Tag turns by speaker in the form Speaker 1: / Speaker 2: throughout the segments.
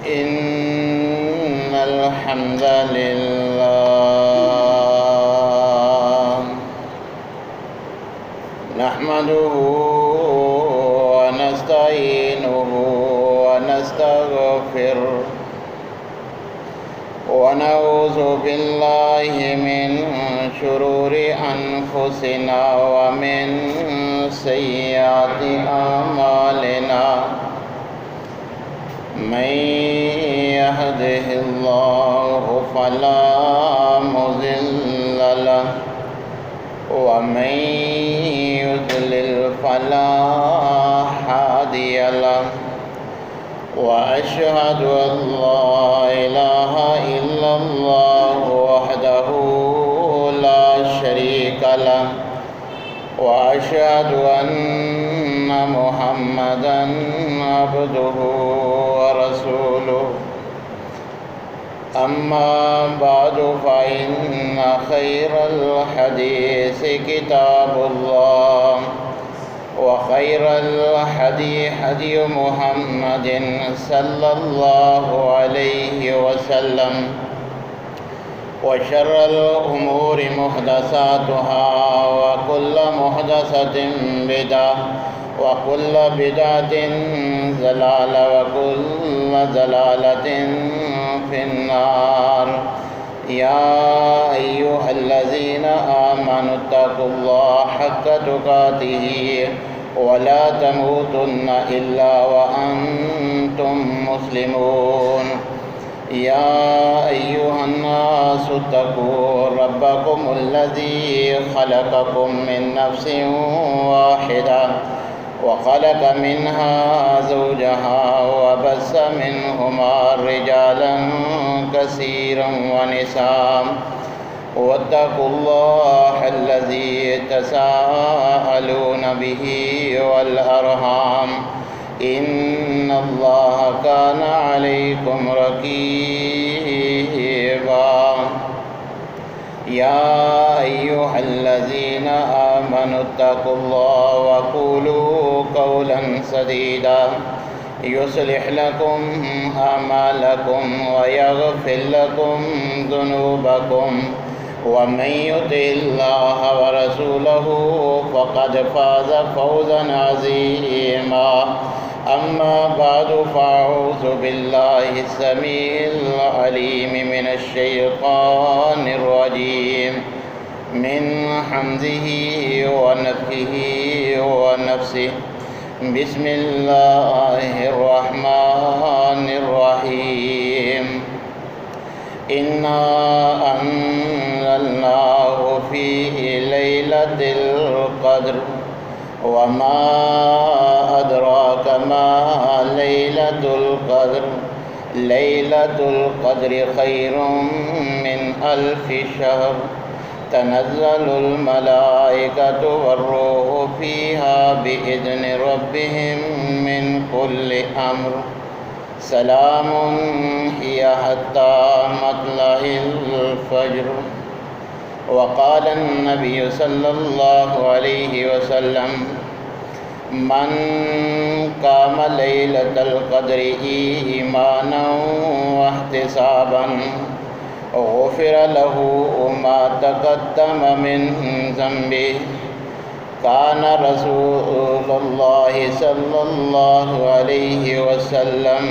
Speaker 1: إن الحمد لله نحمده ونستعينه ونستغفره ونعوذ بالله من شرور أنفسنا ومن سيئات أعمالنا من يهده الله فلا مضل له ومن يضلل فلا هادي له وأشهد أن لا إله إلا الله وحده لا شريك له وأشهد أن محمدًا عبده ورسوله أما بعد فإن خير الحديث كتاب الله وخير الهدي هدي محمد صلى الله عليه وسلم وشر الأمور محدثاتها وكل محدثة بدعة وكل بدعة ضلالة وكل ضلالة في النار يا أيها الذين آمنوا اتقوا الله حق تقاته ولا تموتن إلا وأنتم مسلمون يا أيها الناس اتقوا ربكم الذي خلقكم من نفس واحدة وخلق منها زوجها وبث منهما رجالا كثيرا ونساء واتقوا الله الذي تساءلون به والأرحام إن الله كان عليكم رقيبا يا أيها الذين آمنوا اتقوا الله وقولوا قولا سديدا يصلح لكم أعمالكم ويغفر لكم ذنوبكم ومن يطع الله ورسوله فقد فاز فوزا عظيما أما بعد فأعوذ بالله السميع العليم من الشيطان الرجيم من حمزه ونفخه ونفسه بسم الله الرحمن الرحيم إنا أنزلناه في ليلة القدر وما أدراك ما ليلة القدر ليلة القدر خير من 1000 شهر تنزل الملائكة والروح فيها بإذن ربهم من كل أمر سلام هي حتى مطلع الفجر وقال النبي صلى الله عليه وسلم من قام ليلة القدر إيمانا واحتسابا غفر له ما تقدم من ذنبه كان رسول الله صلى الله عليه وسلم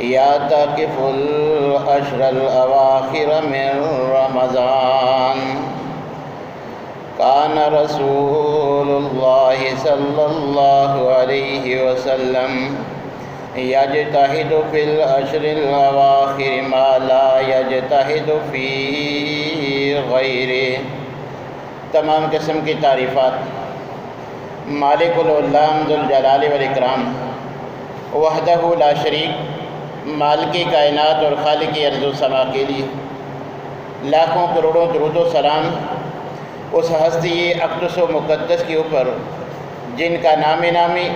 Speaker 1: يعتكف العشر الأواخر من رمضان كان رسول الله صلى الله عليه وسلم يجتهد في العشر الأواخر ما لا يجتهد في غيره. تمام قسم کی تعریفات مالک العلام ذوالجلال والاکرام وحدہ لا شریک مالک کائنات اور خالق ارض و سما کے لیے لاکھوں کروڑوں درود و سلام اس ہستی اقدس و مقدس کے اوپر جن کا نامی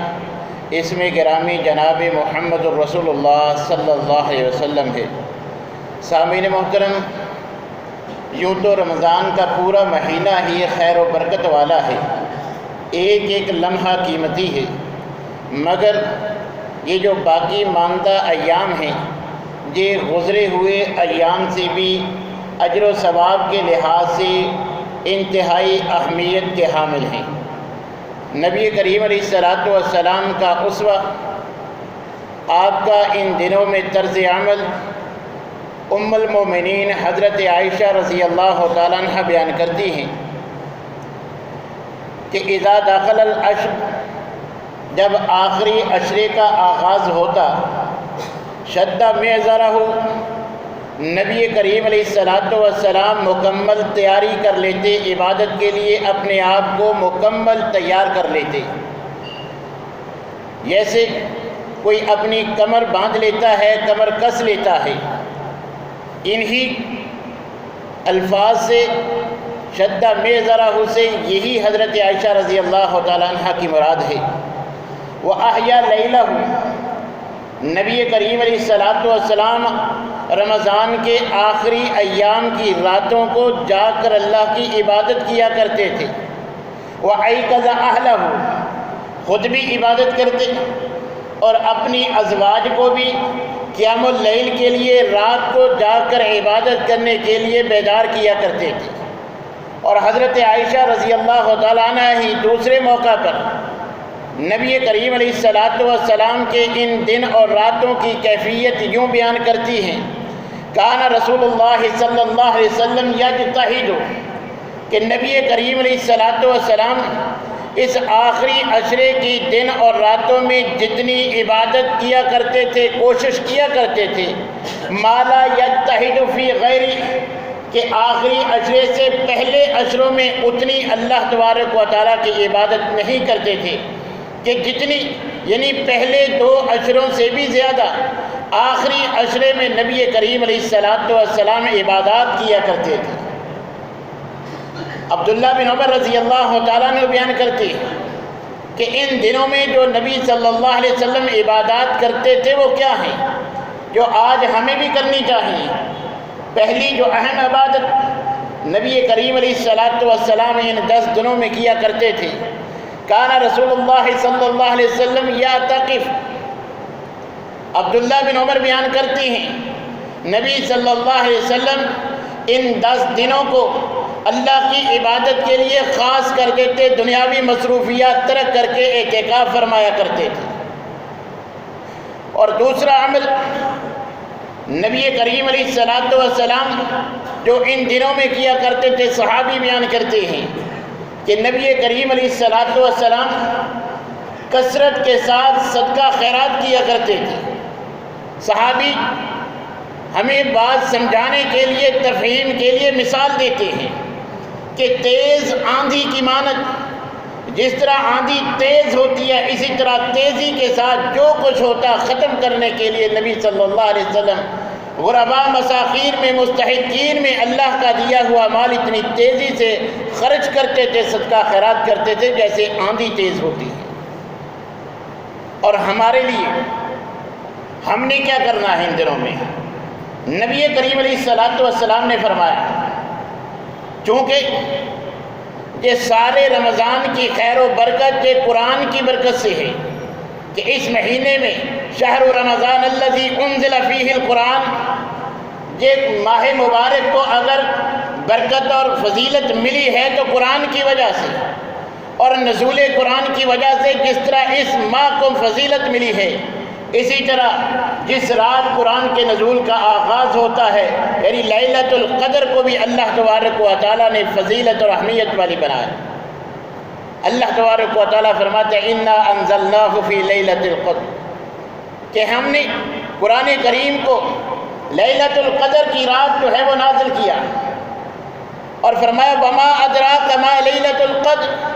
Speaker 1: اسم گرامی جناب محمد الرسول اللہ صلی اللہ علیہ وسلم ہے. سامعین محترم، یوں تو رمضان کا پورا مہینہ ہی خیر و برکت والا ہے، ایک ایک لمحہ قیمتی ہے، مگر یہ جو باقی ماندہ ایام ہیں یہ گزرے ہوئے ایام سے بھی اجر و ثواب کے لحاظ سے انتہائی اہمیت کے حامل ہیں۔ نبی کریم علیہ الصلاۃ والسلام کا اسوہ، آپ کا ان دنوں میں طرز عمل، ام المومنین حضرت عائشہ رضی اللہ تعالیٰ عنہ بیان کرتی ہیں کہ اذا دخل العشر، جب آخری عشرے کا آغاز ہوتا، شد معذرہ، نبی کریم علیہ الصلاۃ والسلام مکمل تیاری کر لیتے، عبادت کے لیے اپنے آپ کو مکمل تیار کر لیتے، جیسے کوئی اپنی کمر باندھ لیتا ہے، کمر کس لیتا ہے۔ انہی الفاظ سے شد معذرہ سے یہی حضرت عائشہ رضی اللہ تعالیٰ عنہ کی مراد ہے۔ وَأَحْيَا لَيْلَهُ، نبی کریم علیہ الصلاۃ والسلام رمضان کے آخری ایام کی راتوں کو جاگ کر اللہ کی عبادت کیا کرتے تھے۔ وَأَيْقَظَ أَهْلَهُ، خود بھی عبادت کرتے اور اپنی ازواج کو بھی قیام اللیل کے لیے رات کو جاگ کر عبادت کرنے کے لیے بیدار کیا کرتے تھے۔ اور حضرت عائشہ رضی اللہ تعالیٰ عنہ ہی دوسرے موقع پر نبی کریم علیہ الصلاۃ والسلام کے ان دن اور راتوں کی کیفیت یوں بیان کرتی ہیں، کان رسول اللہ صلی اللہ علیہ وسلم یجتہد، کہ نبی کریم علیہ الصلاۃ والسلام اس آخری عشرے کی دن اور راتوں میں جتنی عبادت کیا کرتے تھے، کوشش کیا کرتے تھے، ما لا یجتہد فی غیری، کہ آخری عشرے سے پہلے عشروں میں اتنی اللہ تبارک و تعالیٰ کی عبادت نہیں کرتے تھے کہ جتنی، یعنی پہلے 2 عشروں سے بھی زیادہ آخری عشرے میں نبی کریم علیہ الصلاۃ والسلام عبادات کیا کرتے تھے۔ عبداللہ بن عمر رضی اللہ تعالیٰ نے بیان کرتے کہ ان دنوں میں جو نبی صلی اللہ علیہ وسلم عبادات کرتے تھے وہ کیا ہیں، جو آج ہمیں بھی کرنی چاہیے۔ پہلی جو اہم عبادت نبی کریم علیہ الصلاۃ والسلام ان 10 دنوں میں کیا کرتے تھے، کان رسول اللہ صلی اللہ علیہ وسلم یعتکف، عبداللہ بن عمر بیان کرتی ہیں نبی صلی اللہ علیہ وسلم ان 10 دنوں کو اللہ کی عبادت کے لیے خاص کر دیتے، دنیاوی مصروفیات ترک کر کے اعتکاف فرمایا کرتے تھے۔ اور دوسرا عمل نبی کریم علیہ الصلاۃ والسلام جو ان دنوں میں کیا کرتے تھے، صحابی بیان کرتے ہیں کہ نبی کریم علیہ الصلاۃ والسلام کثرت کے ساتھ صدقہ خیرات کیا کرتے تھے۔ صحابی ہمیں بات سمجھانے کے لیے، تفہیم کے لیے مثال دیتے ہیں کہ تیز آندھی کی مانند، جس طرح آندھی تیز ہوتی ہے اسی طرح تیزی کے ساتھ جو کچھ ہوتا ختم کرنے کے لیے نبی صلی اللہ علیہ وسلم غرباء مساکین میں، مستحقین میں اللہ کا دیا ہوا مال اتنی تیزی سے خرچ کرتے تھے، صدقہ خیرات کرتے تھے جیسے آندھی تیز ہوتی ہے۔ اور ہمارے لیے ہم نے کیا کرنا ہے ان دنوں میں؟ نبی کریم علیہ الصلاۃ والسلام نے فرمایا، چونکہ یہ سارے رمضان کی خیر و برکت یہ قرآن کی برکت سے ہے کہ اس مہینے میں شہر رمضان الذی انزل فیہ القرآن، یہ ماہ مبارک کو اگر برکت اور فضیلت ملی ہے تو قرآن کی وجہ سے، اور نزول قرآن کی وجہ سے جس طرح اس ماہ کو فضیلت ملی ہے، اسی طرح جس رات قرآن کے نزول کا آغاز ہوتا ہے یعنی لیلۃ القدر کو بھی اللہ تبارک و تعالیٰ نے فضیلت اور اہمیت والی بنایا۔ اللہ تبارک و تعالیٰ فرماتے ہیں انا انزلناہ فی لیلۃ القدر، کہ ہم نے قرآن کریم کو لیلۃ القدر کی رات جو ہے وہ نازل کیا، اور فرمایا وما ادراک ما لیلۃ القدر،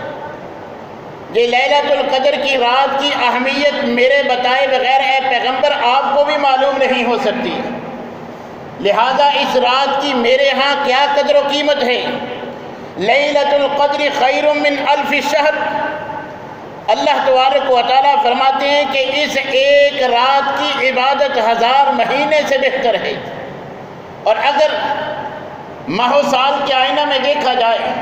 Speaker 1: یہ لیلۃ القدر کی رات کی اہمیت میرے بتائے بغیر اے پیغمبر آپ کو بھی معلوم نہیں ہو سکتی، لہذا اس رات کی میرے ہاں کیا قدر و قیمت ہے۔ لیلۃ القدر خیر من الف شہر، اللہ تبارک و تعالیٰ فرماتے ہیں کہ اس ایک رات کی عبادت 1000 مہینے سے بہتر ہے۔ اور اگر ماہ و سال کے آئینہ میں دیکھا جائے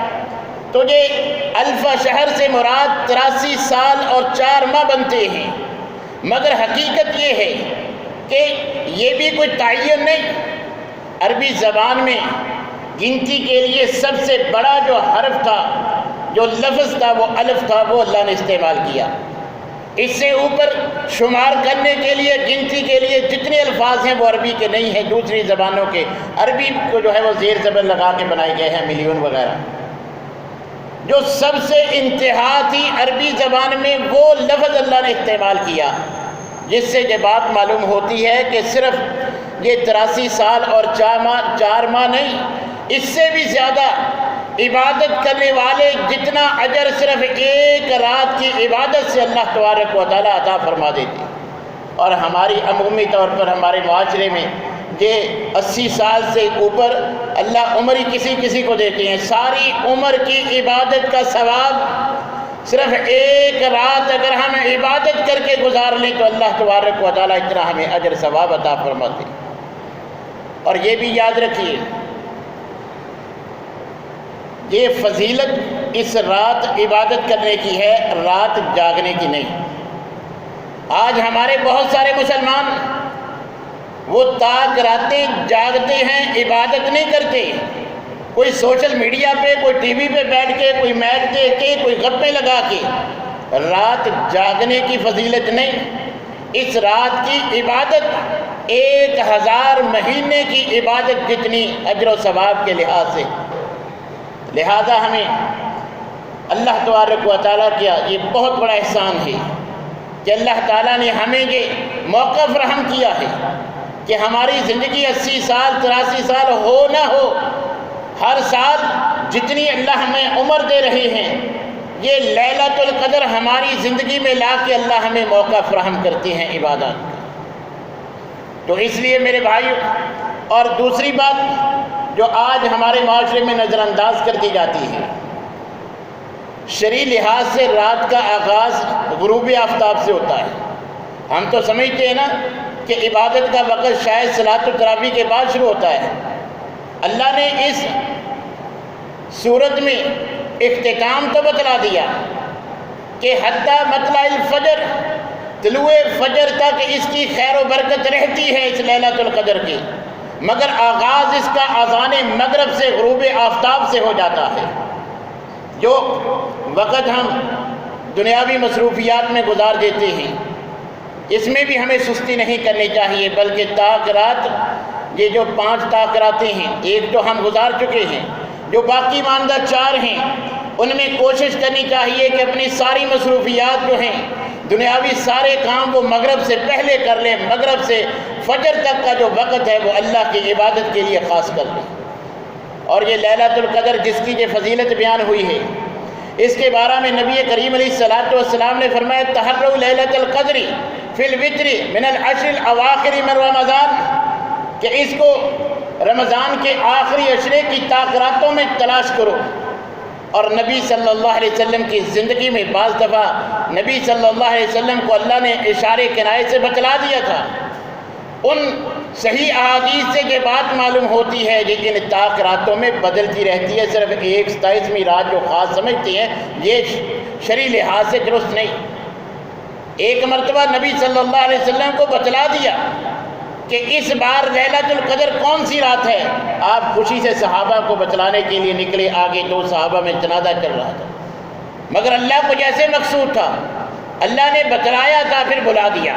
Speaker 1: تو یہ الف شہر سے مراد 83 سال اور 4 ماہ بنتے ہیں، مگر حقیقت یہ ہے کہ یہ بھی کوئی تعین نہیں۔ عربی زبان میں گنتی کے لیے سب سے بڑا جو حرف تھا، جو لفظ تھا، وہ الف تھا، وہ اللہ نے استعمال کیا۔ اس سے اوپر شمار کرنے کے لیے، گنتی کے لیے جتنے الفاظ ہیں وہ عربی کے نہیں ہیں، دوسری زبانوں کے۔ عربی کو جو ہے وہ زیر زبر لگا کے بنائے گئے ہیں، ملین وغیرہ۔ جو سب سے انتہا تھی عربی زبان میں، وہ لفظ اللہ نے استعمال کیا، جس سے یہ بات معلوم ہوتی ہے کہ صرف یہ 83 سال اور 4 ماہ نہیں، اس سے بھی زیادہ عبادت کرنے والے جتنا اجر صرف ایک رات کی عبادت سے اللہ تبارک و تعالیٰ عطا فرما دیتے۔ اور ہماری عمومی طور پر ہمارے معاشرے میں یہ 80 سال سے اوپر اللہ عمر ہی کسی کو دیتے ہیں۔ ساری عمر کی عبادت کا ثواب صرف ایک رات اگر ہم عبادت کر کے گزار لیں تو اللہ تبارک و تعالیٰ اتنا ہمیں اجر ثواب عطا فرماتے۔ اور یہ بھی یاد رکھیے، یہ فضیلت اس رات عبادت کرنے کی ہے، رات جاگنے کی نہیں۔ آج ہمارے بہت سارے مسلمان وہ تاک راتیں جاگتے ہیں، عبادت نہیں کرتے۔ کوئی سوشل میڈیا پہ، کوئی ٹی وی پہ بیٹھ کے، کوئی میچ دیکھ کے، کوئی گپے لگا کے۔ رات جاگنے کی فضیلت نہیں، اس رات کی عبادت 1000 مہینے کی عبادت جتنی اجر و ثواب کے لحاظ سے۔ لہذا ہمیں اللہ تبارک و تعالیٰ کیا یہ بہت بڑا احسان ہے کہ اللہ تعالیٰ نے ہمیں یہ موقع فراہم کیا ہے کہ ہماری زندگی 80 سال 83 سال ہو نہ ہو، ہر سال جتنی اللہ ہمیں عمر دے رہے ہیں، یہ لیلۃ القدر ہماری زندگی میں لا کے اللہ ہمیں موقع فراہم کرتے ہیں عبادات کا۔ تو اس لیے میرے بھائیو، اور دوسری بات جو آج ہمارے معاشرے میں نظر انداز کر دی جاتی ہے، شرعی لحاظ سے رات کا آغاز غروب آفتاب سے ہوتا ہے۔ ہم تو سمجھتے ہیں نا کہ عبادت کا وقت شاید صلاۃ التراویح کے بعد شروع ہوتا ہے۔ اللہ نے اس صورت میں اختتام تو بتلا دیا کہ حتیٰ مطلع الفجر، طلوع فجر تک اس کی خیر و برکت رہتی ہے اس لیلۃ القدر کی، مگر آغاز اس کا اذان مغرب سے غروب آفتاب سے ہو جاتا ہے۔ جو وقت ہم دنیاوی مصروفیات میں گزار دیتے ہیں، اس میں بھی ہمیں سستی نہیں کرنی چاہیے، بلکہ تاک رات، یہ جو 5 تاک راتیں ہیں، ایک تو ہم گزار چکے ہیں، جو باقی ماندہ 4 ہیں، ان میں کوشش کرنی چاہیے کہ اپنی ساری مصروفیات جو ہیں، دنیاوی سارے کام وہ مغرب سے پہلے کر لیں، مغرب سے فجر تک کا جو وقت ہے وہ اللہ کی عبادت کے لیے خاص کر لیں۔ اور یہ لیلۃ القدر جس کی یہ فضیلت بیان ہوئی ہے، اس کے بارے میں نبی کریم علیہ الصلوۃ والسلام نے فرمایا تحروا لیلۃ القدر فی الوتر من العشر الاواخر من رمضان، کہ اس کو رمضان کے آخری عشرے کی تاک راتوں میں تلاش کرو۔ اور نبی صلی اللہ علیہ وسلم کی زندگی میں بعض دفعہ نبی صلی اللہ علیہ وسلم کو اللہ نے اشارے کنایے سے بتلا دیا تھا۔ ان صحیح احادیث سے یہ بات معلوم ہوتی ہے کہ ان تاک راتوں میں بدلتی رہتی ہے، صرف ایک 27ویں رات جو خاص سمجھتے ہیں، یہ شرعی لحاظ سے درست نہیں۔ ایک مرتبہ نبی صلی اللہ علیہ وسلم کو بتلا دیا کہ اس بار لیلۃ القدر کون سی رات ہے۔ آپ خوشی سے صحابہ کو بتلانے کے لیے نکلے، آگے 2 صحابہ میں جنازہ چل رہا تھا، مگر اللہ کو جیسے مقصود تھا، اللہ نے بتلایا تھا پھر بلا دیا۔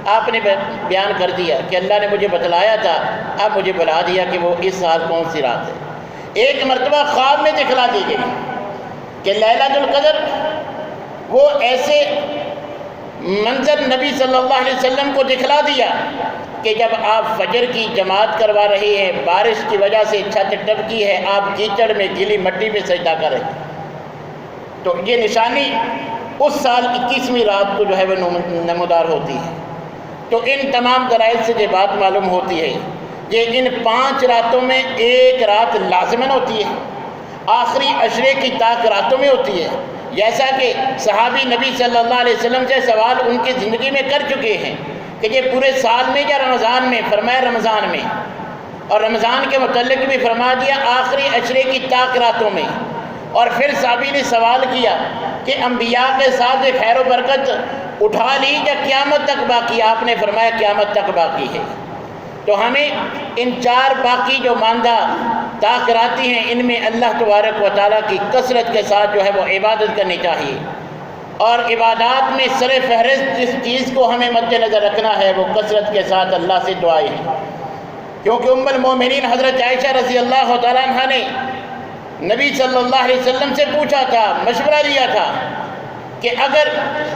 Speaker 1: آپ نے بیان کر دیا کہ اللہ نے مجھے بتلایا تھا، اب مجھے بلا دیا کہ وہ اس سال کون سی رات ہے۔ ایک مرتبہ خواب میں دکھلا دی گئی کہ لیلۃ القدر، وہ ایسے منظر نبی صلی اللہ علیہ وسلم کو دکھلا دیا کہ جب آپ فجر کی جماعت کروا رہے ہیں، بارش کی وجہ سے چھت ٹپکی ہے، آپ کیچڑ میں گیلی مٹی پہ سجدہ کر رہے ہیں، تو یہ نشانی اس سال 21ویں رات کو جو ہے وہ نمودار ہوتی ہے۔ تو ان تمام دلائل سے یہ بات معلوم ہوتی ہے کہ ان 5 راتوں میں ایک رات لازماً ہوتی ہے، آخری عشرے کی تاک راتوں میں ہوتی ہے، جیسا کہ صحابی نبی صلی اللہ علیہ وسلم سے سوال ان کی زندگی میں کر چکے ہیں کہ یہ پورے سال میں یا رمضان میں، فرمایا رمضان میں، اور رمضان کے متعلق بھی فرما دیا آخری عشرے کی تاک راتوں میں۔ اور پھر صحابی نے سوال کیا کہ انبیاء کے ساتھ یہ خیر و برکت اٹھا لی یا قیامت تک باقی؟ آپ نے فرمایا قیامت تک باقی ہے۔ تو ہمیں ان 4 باقی جو ماندہ تاخیراتی ہیں ان میں اللہ تبارک و تعالیٰ کی کثرت کے ساتھ جو ہے وہ عبادت کرنی چاہیے، اور عبادات میں سر فہرست جس چیز کو ہمیں مد نظر رکھنا ہے وہ کثرت کے ساتھ اللہ سے دعائیں ہیں، کیونکہ ام المومنین حضرت عائشہ رضی اللہ تعالیٰ عنہ نے نبی صلی اللہ علیہ وسلم سے پوچھا تھا، مشورہ لیا تھا کہ اگر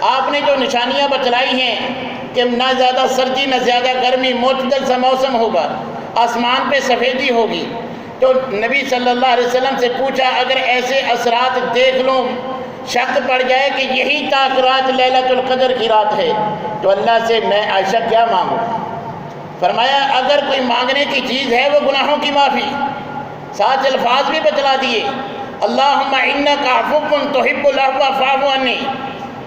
Speaker 1: آپ نے جو نشانیاں بتلائی ہیں کہ نہ زیادہ سردی نہ زیادہ گرمی، معتدل سا موسم ہوگا، آسمان پہ سفیدی ہوگی، تو نبی صلی اللہ علیہ وسلم سے پوچھا اگر ایسے اثرات دیکھ لوں، شک پڑ جائے کہ یہی رات لیلۃ القدر کی رات ہے، تو اللہ سے میں عائشہ کیا مانگوں؟ فرمایا اگر کوئی مانگنے کی چیز ہے وہ گناہوں کی معافی، 7 الفاظ بھی بتلا دیے، اللہم انک عفو تحب العفو فاعف عنی،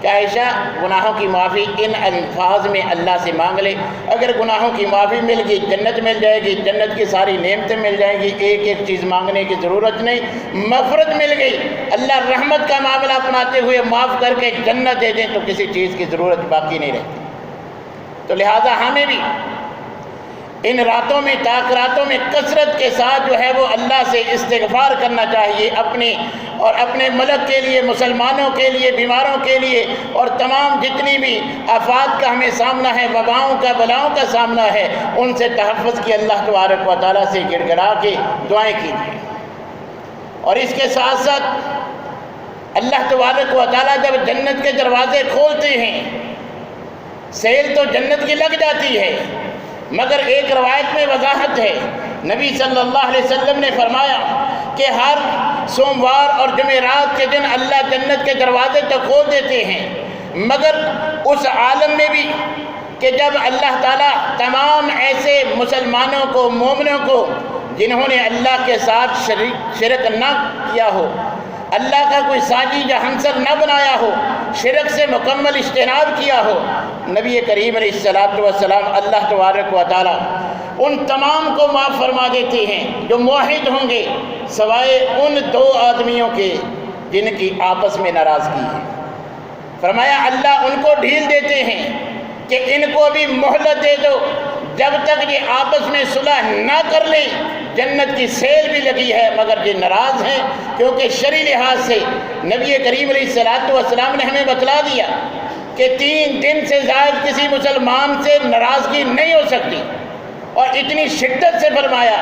Speaker 1: کہ عائشہ گناہوں کی معافی ان الفاظ میں اللہ سے مانگ لے، اگر گناہوں کی معافی مل گئی جنت مل جائے گی، جنت کی ساری نعمتیں مل جائیں گی، ایک ایک چیز مانگنے کی ضرورت نہیں، مغفرت مل گئی، اللہ رحمت کا معاملہ اپناتے ہوئے معاف کر کے جنت دے دیں تو کسی چیز کی ضرورت باقی نہیں رہتی۔ تو لہٰذا ہمیں بھی ان راتوں میں تاخیراتوں میں کثرت کے ساتھ جو ہے وہ اللہ سے استغفار کرنا چاہیے، اپنے ملک کے لیے، مسلمانوں کے لیے، بیماروں کے لیے، اور تمام جتنی بھی آفات کا ہمیں سامنا ہے، وباؤں کا، بلاؤں کا سامنا ہے، ان سے تحفظ کی اللہ تبارک و تعالیٰ سے گڑ گڑا کے دعائیں کیجیے۔ اور اس کے ساتھ ساتھ اللہ تبارک و تعالیٰ جب جنت کے دروازے کھولتے ہیں، سیل تو جنت کی لگ جاتی ہے، مگر ایک روایت میں وضاحت ہے، نبی صلی اللہ علیہ وسلم نے فرمایا کہ ہر سوموار اور جمعرات کے دن اللہ جنت کے دروازے تو کھول دیتے ہیں، مگر اس عالم میں بھی کہ جب اللہ تعالیٰ تمام ایسے مسلمانوں کو، مومنوں کو جنہوں نے اللہ کے ساتھ شرک نہ کیا ہو، اللہ کا کوئی ساجی یا ہمسر نہ بنایا ہو، شرک سے مکمل اجتناب کیا ہو، نبی کریم علیہ السلام اللہ تبارک و تعالیٰ ان تمام کو معاف فرما دیتے ہیں جو موحد ہوں گے، سوائے ان 2 آدمیوں کے جن کی آپس میں ناراضگی ہے۔ فرمایا اللہ ان کو ڈھیل دیتے ہیں کہ ان کو بھی مہلت دے دو، جب تک یہ آپس میں صلح نہ کر لیں، جنت کی سیل بھی لگی ہے مگر یہ ناراض ہیں، کیونکہ شرعی لحاظ سے نبی کریم علیہ السلام نے ہمیں بتلا دیا کہ 3 دن سے زائد کسی مسلمان سے ناراضگی نہیں ہو سکتی، اور اتنی شدت سے فرمایا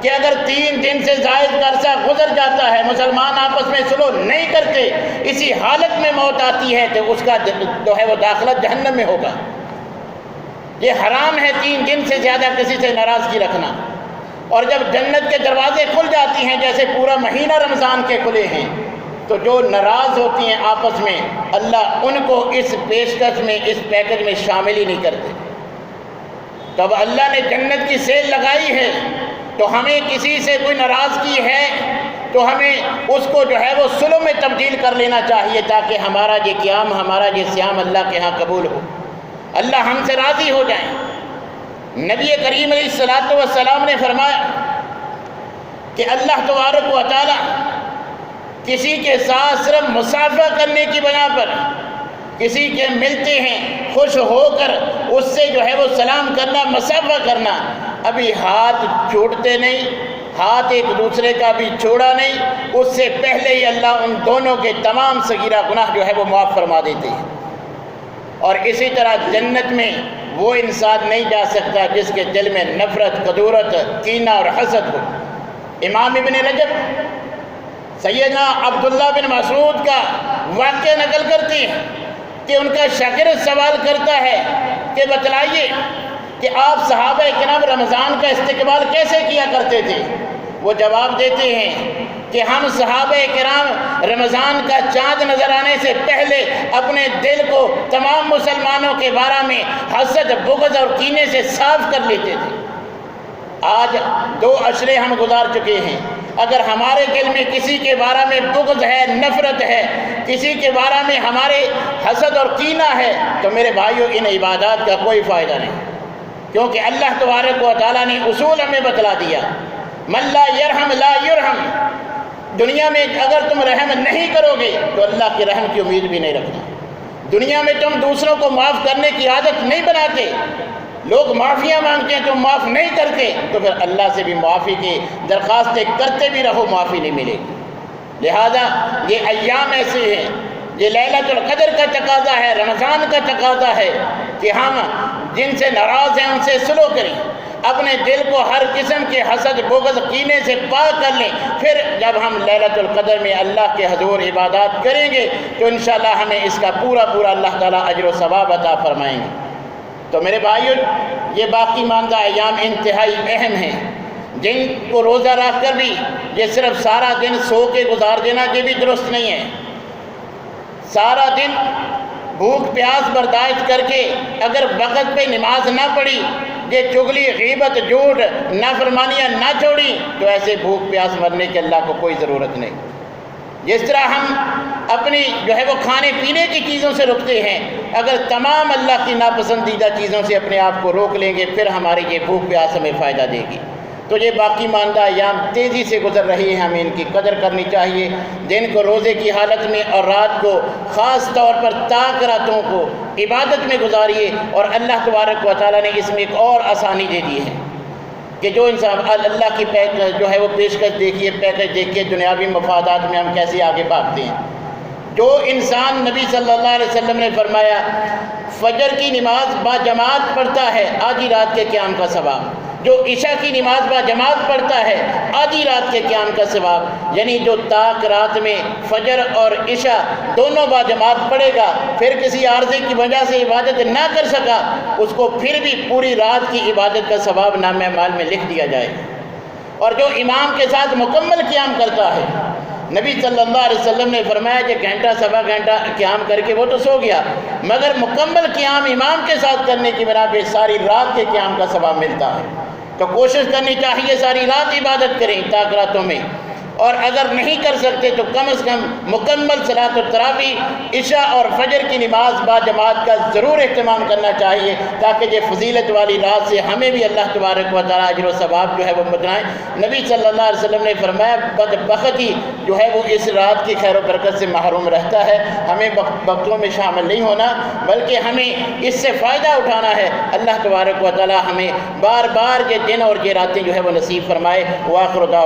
Speaker 1: کہ اگر 3 دن سے زائد کا عرصہ گزر جاتا ہے، مسلمان آپس میں صلح نہیں کرتے، اسی حالت میں موت آتی ہے تو اس کا جو ہے وہ داخلہ جہنم میں ہوگا۔ یہ حرام ہے 3 دن سے زیادہ کسی سے ناراضگی رکھنا۔ اور جب جنت کے دروازے کھل جاتی ہیں، جیسے پورا مہینہ رمضان کے کھلے ہیں، تو جو ناراض ہوتی ہیں آپس میں، اللہ ان کو اس پیشکش میں، اس پیکج میں شامل ہی نہیں کرتے۔ تو اب اللہ نے جنت کی سیل لگائی ہے، تو ہمیں کسی سے کوئی ناراضگی ہے تو ہمیں اس کو جو ہے وہ صلح میں تبدیل کر لینا چاہیے، تاکہ ہمارا یہ قیام، ہمارا یہ صیام اللہ کے ہاں قبول ہو، اللہ ہم سے راضی ہو جائیں۔ نبی کریم علیہ السلام نے فرمایا کہ اللہ تبارک و تعالیٰ کسی کے ساتھ صرف مصافحہ کرنے کی بنا پر، کسی کے ملتے ہیں خوش ہو کر اس سے جو ہے وہ سلام کرنا، مصافحہ کرنا، ابھی ہاتھ چھوڑتے نہیں، ہاتھ ایک دوسرے کا بھی چھوڑا نہیں، اس سے پہلے ہی اللہ ان دونوں کے تمام صغیرہ گناہ جو ہے وہ معاف فرما دیتے ہیں۔ اور اسی طرح جنت میں وہ انسان نہیں جا سکتا جس کے دل میں نفرت، قدورت، کینہ اور حسد ہو۔ امام ابن رجب سیدنا عبداللہ بن مسعود کا واقعہ نقل کرتے ہیں کہ ان کا شاگرد سوال کرتا ہے کہ بتلائیے کہ آپ صحابہ کرام رمضان کا استقبال کیسے کیا کرتے تھے؟ وہ جواب دیتے ہیں کہ ہم صحابہ کرام رمضان کا چاند نظر آنے سے پہلے اپنے دل کو تمام مسلمانوں کے بارے میں حسد، بغض اور کینے سے صاف کر لیتے تھے۔ آج 2 عشرے ہم گزار چکے ہیں، اگر ہمارے دل میں کسی کے بارے میں بغض ہے، نفرت ہے، کسی کے بارے میں ہمارے حسد اور کینہ ہے، تو میرے بھائیوں ان عبادات کا کوئی فائدہ نہیں، کیونکہ اللہ تبارک و تعالیٰ نے اصول ہمیں بتلا دیا، من لا یرحم لا یرحم، دنیا میں اگر تم رحم نہیں کرو گے تو اللہ کے رحم کی امید بھی نہیں رکھنا۔ دنیا میں تم دوسروں کو معاف کرنے کی عادت نہیں بناتے، لوگ معافیاں مانگتے ہیں تم معاف نہیں کرتے، تو پھر اللہ سے بھی معافی کی درخواستیں کرتے بھی رہو، معافی نہیں ملے گی۔ لہذا یہ ایام ایسے ہیں، یہ لیلۃ القدر کا تقاضا ہے، رمضان کا تقاضا ہے کہ ہم جن سے ناراض ہیں ان سے صلح کریں، اپنے دل کو ہر قسم کے حسد بغض کینے سے پاک کر لیں۔ پھر جب ہم لیلۃ القدر میں اللہ کے حضور عبادات کریں گے تو انشاءاللہ ہمیں اس کا پورا اللہ تعالیٰ اجر و ثواب عطا فرمائیں گے۔ تو میرے بھائیو، یہ باقی ماندہ ایام انتہائی اہم ہیں، جن کو روزہ رکھ کر بھی یہ صرف سارا دن سو کے گزار دینا یہ بھی درست نہیں ہے۔ سارا دن بھوک پیاس برداشت کر کے اگر وقت پہ نماز نہ پڑھی، یہ چغلی غیبت جھوٹ نافرمانیاں نہ چھوڑی، تو ایسے بھوک پیاس مرنے کے اللہ کو کوئی ضرورت نہیں۔ جس طرح ہم اپنی وہ کھانے پینے کی چیزوں سے رکتے ہیں، اگر تمام اللہ کی ناپسندیدہ چیزوں سے اپنے آپ کو روک لیں گے پھر ہماری یہ بھوک پیاس ہمیں فائدہ دے گی۔ تو یہ باقی ماندہ ایام تیزی سے گزر رہی ہیں، ہمیں ان کی قدر کرنی چاہیے۔ دن کو روزے کی حالت میں اور رات کو خاص طور پر تاک راتوں کو عبادت میں گزاریے، اور اللہ تبارک و تعالیٰ نے اس میں ایک اور آسانی دے دی ہے کہ جو انسان اللہ کی وہ پیشکش دیکھیے، پیکج دیکھیے، دنیاوی مفادات میں ہم کیسے آگے بھاگتے ہیں۔ جو انسان نبی صلی اللہ علیہ وسلم نے فرمایا فجر کی نماز با جماعت پڑھتا ہے آدھی رات کے قیام کا ثواب، جو عشاء کی نماز با جماعت پڑھتا ہے آدھی رات کے قیام کا ثواب، یعنی جو تاک رات میں فجر اور عشاء دونوں با جماعت پڑھے گا، پھر کسی عارضے کی وجہ سے عبادت نہ کر سکا، اس کو پھر بھی پوری رات کی عبادت کا ثواب نامہ اعمال میں لکھ دیا جائے گا۔ اور جو امام کے ساتھ مکمل قیام کرتا ہے، نبی صلی اللہ علیہ وسلم نے فرمایا کہ گھنٹہ سوا گھنٹہ قیام کر کے وہ تو سو گیا، مگر مکمل قیام امام کے ساتھ کرنے کی بنا پہ ساری رات کے قیام کا ثواب ملتا ہے۔ تو کوشش کرنی چاہیے ساری رات عبادت کریں تاک راتوں میں، اور اگر نہیں کر سکتے تو کم از کم مکمل صلاۃ التراویح عشاء اور فجر کی نماز با جماعت کا ضرور اہتمام کرنا چاہیے، تاکہ یہ فضیلت والی رات سے ہمیں بھی اللہ تبارک و تعالیٰ اجر و ثواب وہ بتائیں۔ نبی صلی اللہ علیہ وسلم نے فرمایا بدبختی وہ اس رات کی خیر و برکت سے محروم رہتا ہے۔ ہمیں وقتوں میں شامل نہیں ہونا بلکہ ہمیں اس سے فائدہ اٹھانا ہے۔ اللہ تبارک و تعالیٰ ہمیں بار بار یہ دن اور یہ راتیں وہ نصیب فرمائے۔ وآخر دعوانا